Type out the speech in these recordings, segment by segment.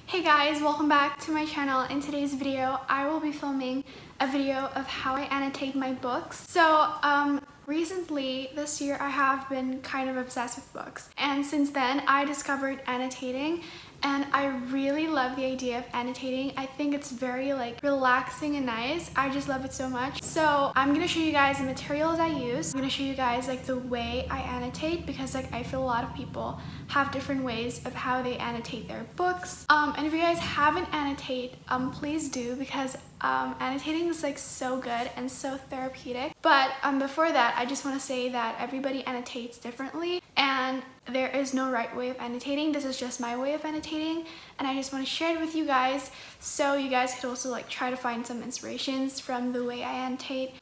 Hey guys, welcome back to my channel. In today's video, I will be filming a video of how I annotate my books. So, recently this year I have been kind of obsessed with books, and since then I discovered annotating, and I really love the idea of annotating. I think it's very relaxing and nice. I just love it so much. So I'm gonna show you guys the materials I use. I'm gonna show you guys the way I annotate, because I feel a lot of people have different ways of how they annotate their books. And if you guys haven't annotated, please do, because annotating is so good and so therapeutic. But before that, I just want to say that everybody annotates differently, and there is no right way of annotating. This is just my way of annotating, and I just want to share it with you guys, so you guys could also try to find some inspirations from the way I annotate.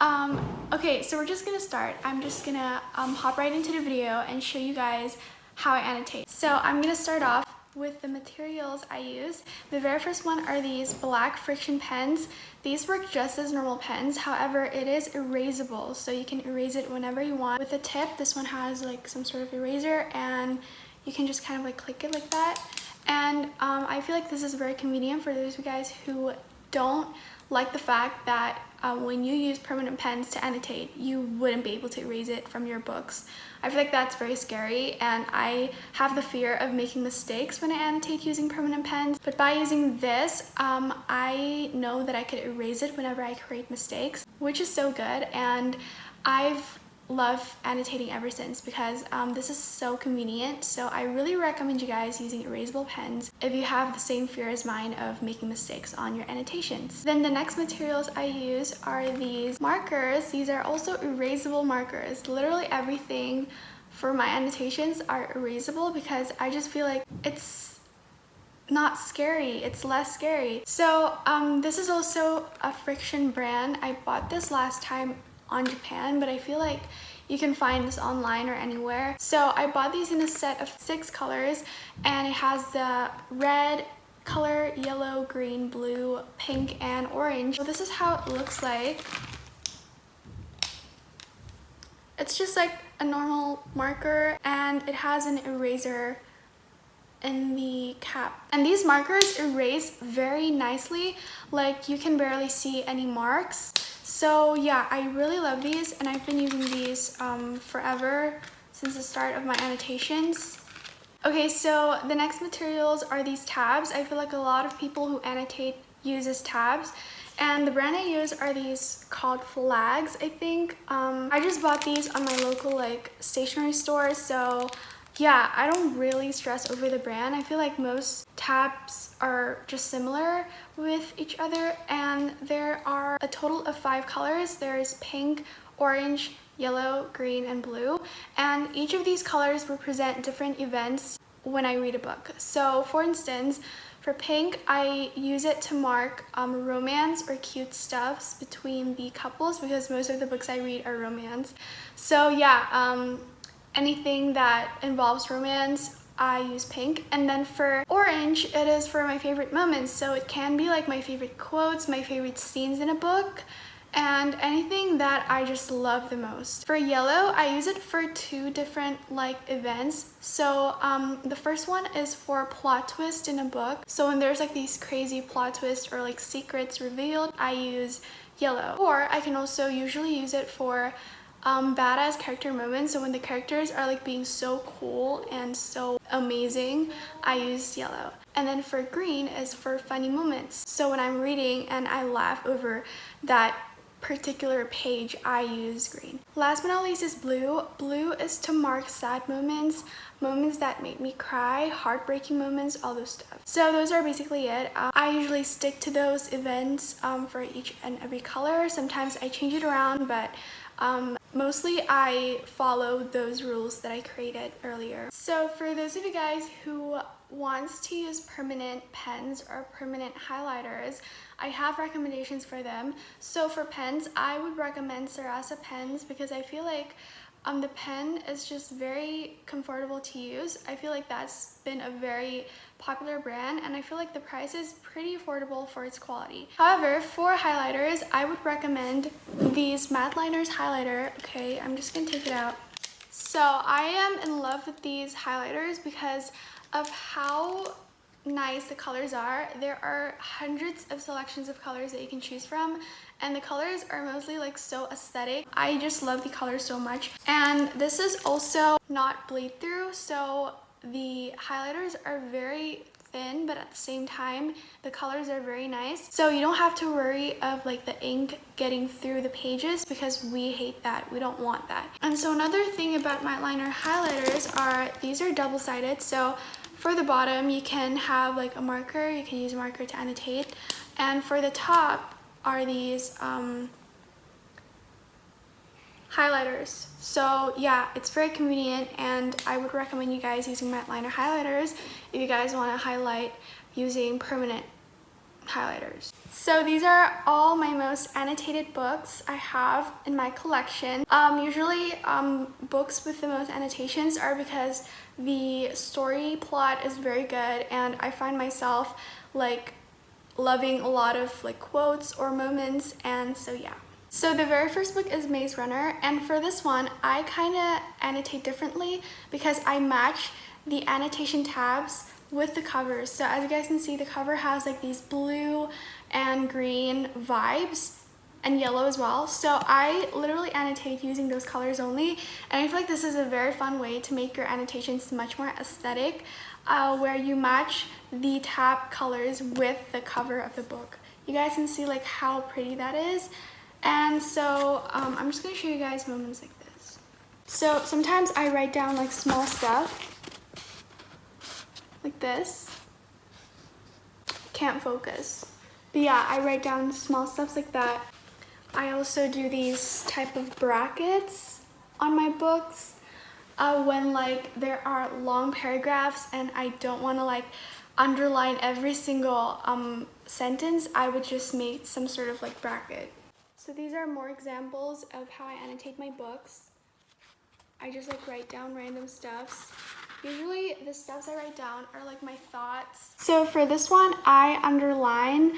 Okay, so we're just gonna start. I'm just gonna hop right into the video and show you guys how I annotate. So I'm gonna start off with the materials I use. The very first one are these black frixion pens. These work just as normal pens, however it is erasable, so you can erase it whenever you want with a tip. This one has some sort of eraser, and you can just kind of click it like that. And I feel like this is very convenient for those of you guys who don't like the fact that when you use permanent pens to annotate, you wouldn't be able to erase it from your books. I feel like that's very scary, and I have the fear of making mistakes when I annotate using permanent pens. But by using this, I know that I could erase it whenever I create mistakes, which is so good. And I've loved annotating ever since, because this is so convenient. So I really recommend you guys using erasable pens if you have the same fear as mine of making mistakes on your annotations. Then the next materials I use are these markers. These are also erasable markers. Literally everything for my annotations are erasable, because I just feel like it's not scary, it's less scary. So this is also a Frixion brand. I bought this last time on Japan, but I feel like you can find this online or anywhere. So I bought these in a set of 6 colors, and it has the red color, yellow, green, blue, pink, and orange. So this is how it looks like. It's just a normal marker, and it has an eraser in the cap. And these markers erase very nicely, you can barely see any marks. So yeah, I really love these, and I've been using these forever, since the start of my annotations. Okay, so the next materials are these tabs. I feel like a lot of people who annotate uses tabs, and the brand I use are these called Flags, I think. I just bought these on my local stationery store, so yeah, I don't really stress over the brand. I feel like most tabs are just similar with each other, and there are a total of 5 colors. There's pink, orange, yellow, green, and blue, and each of these colors represent different events when I read a book. So for instance, for pink, I use it to mark romance or cute stuffs between the couples, because most of the books I read are romance. So yeah, anything that involves romance, I use pink. And then for orange, it is for my favorite moments. So it can be my favorite quotes, my favorite scenes in a book, and anything that I just love the most. For yellow, I use it for 2 different events. So the first one is for plot twist in a book. So when there's these crazy plot twists or secrets revealed, I use yellow. Or I can also usually use it for badass character moments. So when the characters are being so cool and so amazing, I use yellow. And then for green is for funny moments. So when I'm reading and I laugh over that particular page, I use green. Last but not least is blue. Blue is to mark sad moments, moments that make me cry, heartbreaking moments, all those stuff. So those are basically it. I usually stick to those events for each and every color. Sometimes I change it around, but mostly I follow those rules that I created earlier. So for those of you guys who wants to use permanent pens or permanent highlighters, I have recommendations for them. So for pens, I would recommend Sarasa pens, because I feel like the pen is just very comfortable to use. I feel like that's been a very popular brand, and I feel like the price is pretty affordable for its quality. However, for highlighters, I would recommend these mildliners highlighter. Okay, I'm just gonna take it out. So I am in love with these highlighters because of how nice the colors are. There are hundreds of selections of colors that you can choose from, and the colors are mostly like so aesthetic. I just love the colors so much. And this is also not bleed through, so the highlighters are very thin, but at the same time the colors are very nice, so you don't have to worry of like the ink getting through the pages, because we hate that. We don't want that. And so another thing about mildliner highlighters are these are double-sided, so for the bottom you can have like a marker, you can use a marker to annotate, and for the top are these highlighters. So yeah, it's very convenient, and I would recommend you guys using mildliner highlighters if you guys want to highlight using permanent highlighters. So these are all my most annotated books I have in my collection. Usually books with the most annotations are because the story plot is very good, and I find myself like loving a lot of like quotes or moments, and so yeah. So the very first book is Maze Runner, and for this one I kind of annotate differently because I match the annotation tabs with the covers. So as you guys can see, the cover has like these blue and green vibes and yellow as well. So I literally annotate using those colors only, and I feel like this is a very fun way to make your annotations much more aesthetic, where you match the tab colors with the cover of the book. You guys can see like how pretty that is. And so I'm just gonna show you guys moments like this. So sometimes I write down like small stuff like this. Can't focus. But yeah, I write down small stuff like that. I also do these type of brackets on my books when like there are long paragraphs and I don't want to like underline every single sentence. I would just make some sort of like bracket. So these are more examples of how I annotate my books. I just like write down random stuffs. Usually the stuffs I write down are like my thoughts. So for this one, I underline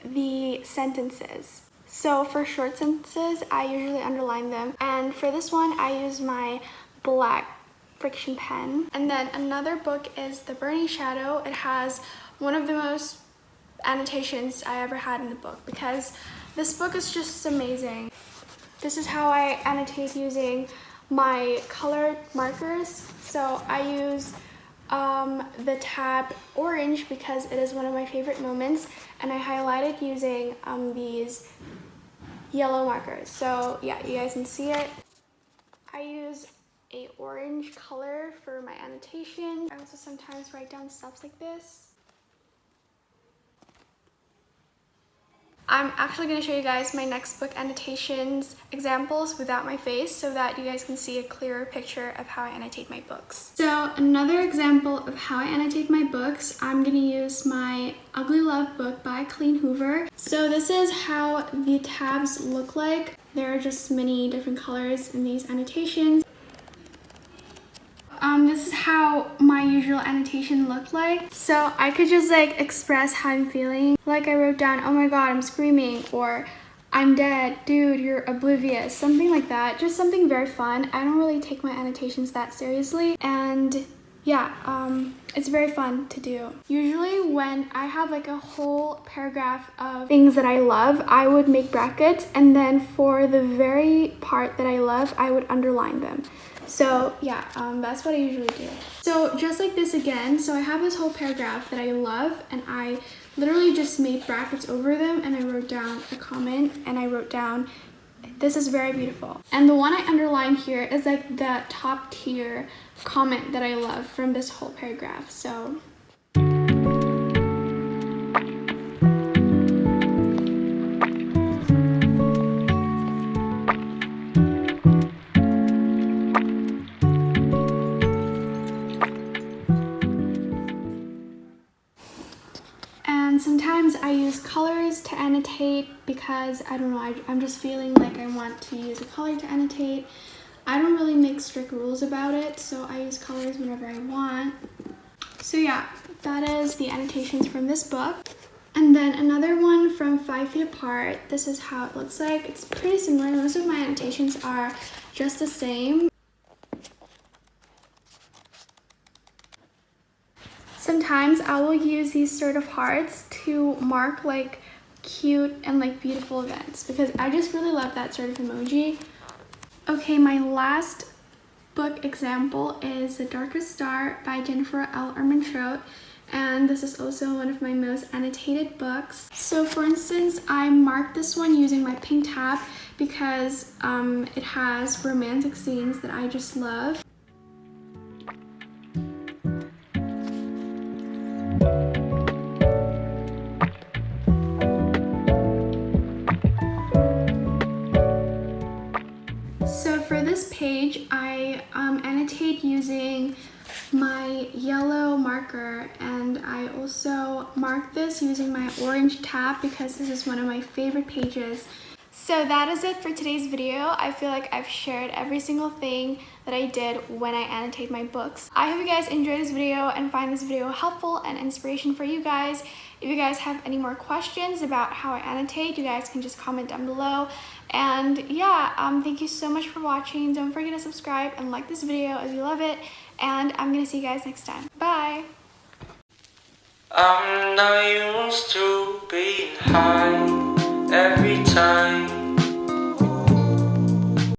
the sentences. So for short sentences, I usually underline them. And for this one, I use my black frixion pen. And then another book is The Burning Shadow. It has one of the most annotations I ever had in the book because this book is just amazing. This is how I annotate using my colored markers. So I use the tab orange because it is one of my favorite moments, and I highlighted using these yellow markers. So yeah, you guys can see it. I use a orange color for my annotation. I also sometimes write down stuff like this. I'm actually going to show you guys my next book annotations examples without my face so that you guys can see a clearer picture of how I annotate my books. So another example of how I annotate my books, I'm going to use my Ugly Love book by Colleen Hoover. So this is how the tabs look like. There are just many different colors in these annotations. This is how my usual annotation looked like. So I could just like express how I'm feeling. Like I wrote down, oh my god, I'm screaming, or I'm dead, dude, you're oblivious, something like that. Just something very fun. I don't really take my annotations that seriously, and yeah, it's very fun to do. Usually when I have like a whole paragraph of things that I love, I would make brackets, and then for the very part that I love, I would underline them. So yeah, that's what I usually do. So just like this again, so I have this whole paragraph that I love, and I literally just made brackets over them, and I wrote down a comment, and I wrote down, this is very beautiful. And the one I underlined here is like the top tier comment that I love from this whole paragraph. So sometimes I use colors to annotate because I don't know, I'm just feeling like I want to use a color to annotate. I don't really make strict rules about it, so I use colors whenever I want. So yeah, that is the annotations from this book. And then another one from 5 Feet Apart. This is how it looks like. It's pretty similar. Most of my annotations are just the Sometimes I will use these sort of hearts to mark like cute and like beautiful events because I just really love that sort of emoji. Okay, my last book example is The Darkest Star by Jennifer L. Armentrout, and this is also one of my most annotated books. So for instance, I marked this one using my pink tab because it has romantic scenes that I just love. So for this page, I annotate using my yellow marker, and I also mark this using my orange tab because this is one of my favorite pages. So that is it for today's video. I feel like I've shared every single thing that I did when I annotate my books. I hope you guys enjoyed this video and find this video helpful and inspiration for you guys. If you guys have any more questions about how I annotate, you guys can just comment down below. And yeah, thank you so much for watching. Don't forget to subscribe and like this video if you love it. And I'm gonna see you guys next time. Bye! I'm not used to